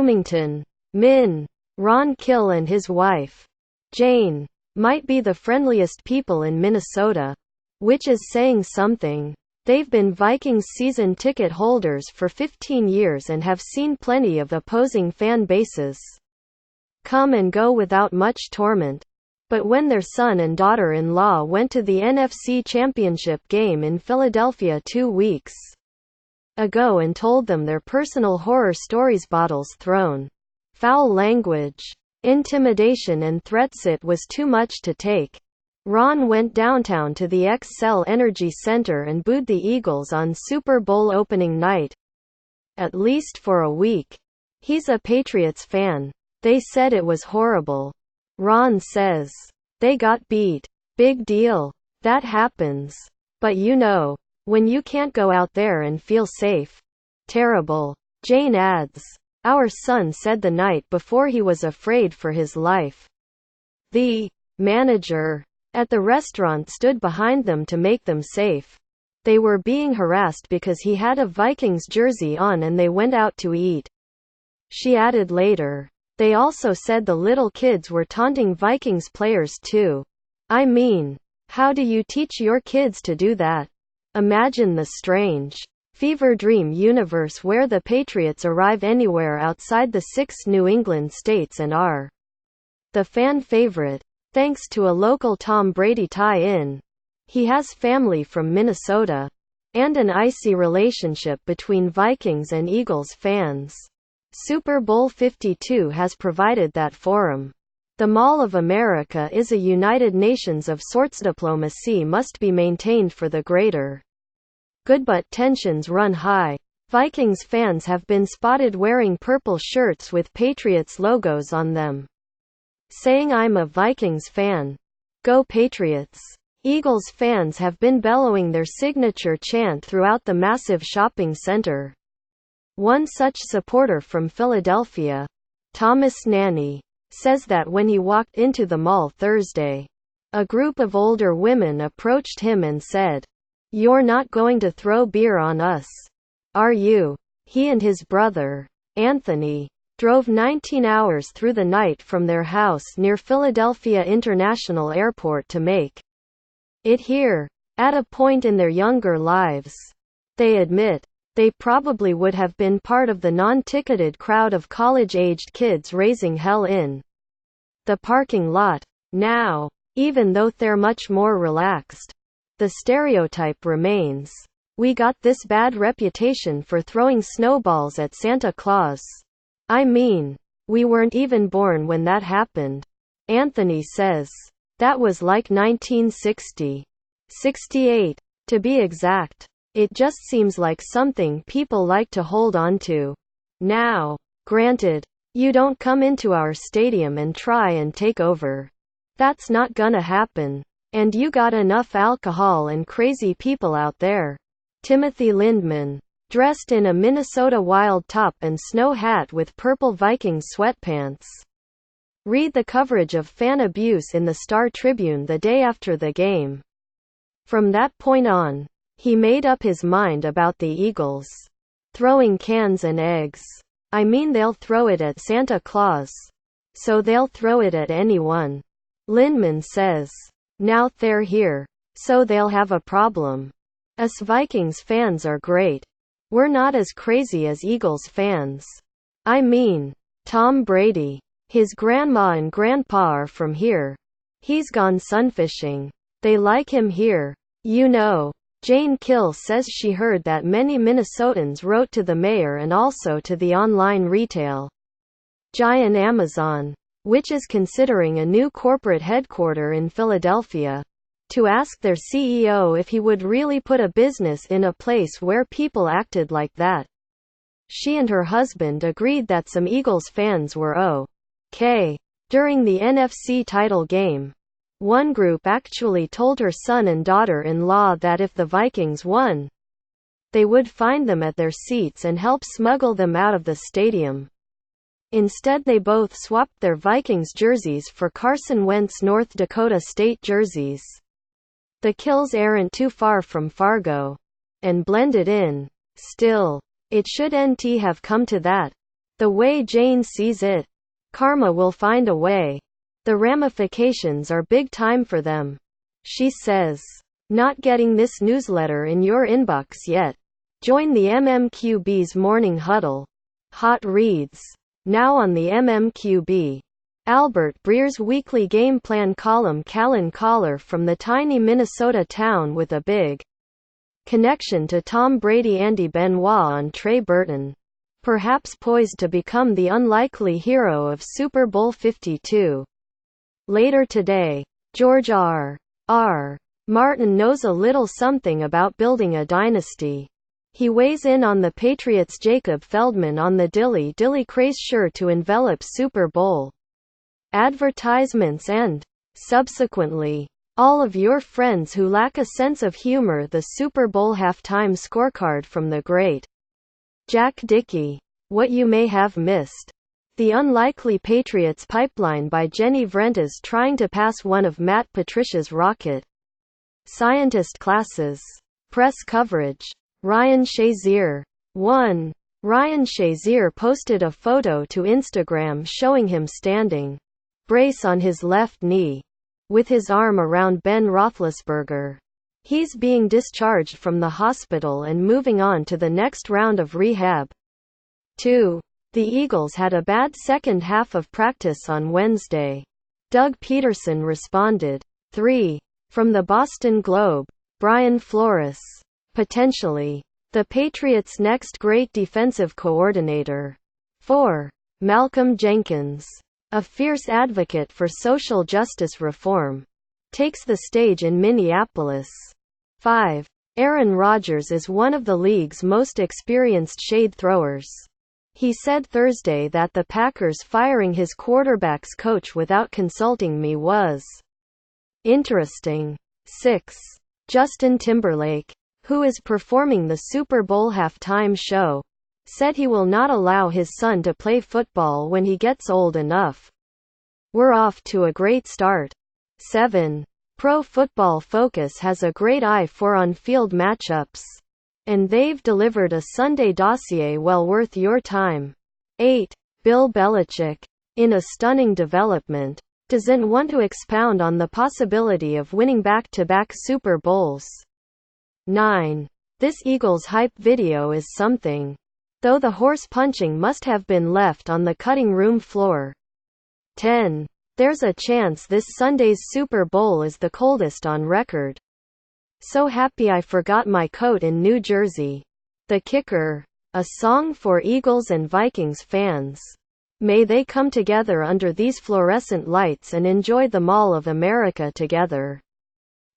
Bloomington, Min. Ron Kill and his wife, Jane, might be the friendliest people in Minnesota. Which is saying something. They've been Vikings season ticket holders for 15 years and have seen plenty of opposing fan bases come and go without much torment. But when their son and daughter-in-law went to the NFC Championship game in Philadelphia 2 weeks ago and told them their personal horror stories, bottles thrown, foul language, intimidation and threats, it was too much to take. Ron went downtown to the Xcel Energy Center and booed the Eagles on Super Bowl opening night. At least for a week. He's a Patriots fan. They said it was horrible. Ron says, "They got beat. Big deal. That happens. But you know, when you can't go out there and feel safe. Terrible." Jane adds, "Our son said the night before he was afraid for his life. The manager at the restaurant stood behind them to make them safe. They were being harassed because he had a Vikings jersey on and they went out to eat." She added later, "They also said the little kids were taunting Vikings players too. I mean, how do you teach your kids to do that? Imagine the strange, fever dream universe where the Patriots arrive anywhere outside the 6 New England states and are the fan favorite, thanks to a local Tom Brady tie-in. He has family from Minnesota. And an icy relationship between Vikings and Eagles fans. Super Bowl 52 has provided that forum. The Mall of America is a United Nations of sorts. Diplomacy must be maintained for the greater good, but tensions run high. Vikings fans have been spotted wearing purple shirts with Patriots logos on them, saying "I'm a Vikings fan. Go Patriots." Eagles fans have been bellowing their signature chant throughout the massive shopping center. One such supporter from Philadelphia, Thomas Nanny, says that when he walked into the mall Thursday, a group of older women approached him and said, "You're not going to throw beer on us, are you?" He and his brother, Anthony, drove 19 hours through the night from their house near Philadelphia International Airport to make it here. At a point in their younger lives, they admit, they probably would have been part of the non-ticketed crowd of college-aged kids raising hell in the parking lot. Now, even though they're much more relaxed, the stereotype remains. We got this bad reputation for throwing snowballs at Santa Claus. I mean, we weren't even born when that happened. Anthony says, that was like 1960. 68, to be exact. It just seems like something people like to hold on to now. Granted, you don't come into our stadium and try and take over. That's not gonna happen. And you got enough alcohol and crazy people out there. Timothy Lindman, dressed in a Minnesota Wild top and snow hat with purple Vikings sweatpants. Read the coverage of fan abuse in the Star Tribune the day after the game. From that point on, he made up his mind about the Eagles throwing cans and eggs. I mean, they'll throw it at Santa Claus, so they'll throw it at anyone. Lindman says, now they're here, so they'll have a problem. Us Vikings fans are great. We're not as crazy as Eagles fans. I mean, Tom Brady, his grandma and grandpa are from here. He's gone sunfishing. They like him here. You know. Jane Kill says she heard that many Minnesotans wrote to the mayor and also to the online retail giant Amazon, which is considering a new corporate headquarters in Philadelphia, to ask their CEO if he would really put a business in a place where people acted like that. She and her husband agreed that some Eagles fans were okay during the NFC title game. One group actually told her son and daughter-in-law that if the Vikings won, they would find them at their seats and help smuggle them out of the stadium. Instead, they both swapped their Vikings jerseys for Carson Wentz North Dakota State jerseys. The Kills aren't too far from Fargo and blended in. Still, it should have come to that. The way Jane sees it, karma will find a way. The ramifications are big time for them. She says, not getting this newsletter in your inbox yet? Join the MMQB's Morning Huddle. Hot reads. Now on the MMQB. Albert Breer's weekly game plan column. Callan Collar from the tiny Minnesota town with a big connection to Tom Brady. Andy Benoit on Trey Burton. Perhaps poised to become the unlikely hero of Super Bowl 52. Later today, George R. Martin knows a little something about building a dynasty. He weighs in on the Patriots' Jacob Feldman on the Dilly Dilly craze sure to envelop Super Bowl advertisements and, subsequently, all of your friends who lack a sense of humor. The Super Bowl halftime scorecard from the great Jack Dickey. What you may have missed. The Unlikely Patriots Pipeline by Jenny Vrentas trying to pass one of Matt Patricia's rocket scientist classes. Press coverage. Ryan Shazier. 1. Ryan Shazier posted a photo to Instagram showing him standing, brace on his left knee, with his arm around Ben Roethlisberger. He's being discharged from the hospital and moving on to the next round of rehab. 2. The Eagles had a bad second half of practice on Wednesday. Doug Peterson responded. 3. From the Boston Globe. Brian Flores. Potentially the Patriots' next great defensive coordinator. 4. Malcolm Jenkins, a fierce advocate for social justice reform, takes the stage in Minneapolis. 5. Aaron Rodgers is one of the league's most experienced shade throwers. He said Thursday that the Packers firing his quarterback's coach without consulting me was interesting. 6. Justin Timberlake, who is performing the Super Bowl halftime show, said he will not allow his son to play football when he gets old enough. We're off to a great start. 7. Pro Football Focus has a great eye for on-field matchups, and they've delivered a Sunday dossier well worth your time. 8. Bill Belichick, in a stunning development, doesn't want to expound on the possibility of winning back-to-back Super Bowls. 9. This Eagles hype video is something, though the horse punching must have been left on the cutting room floor. 10. There's a chance this Sunday's Super Bowl is the coldest on record. So happy I forgot my coat in New Jersey. The Kicker, a song for Eagles and Vikings fans. May they come together under these fluorescent lights and enjoy the Mall of America together.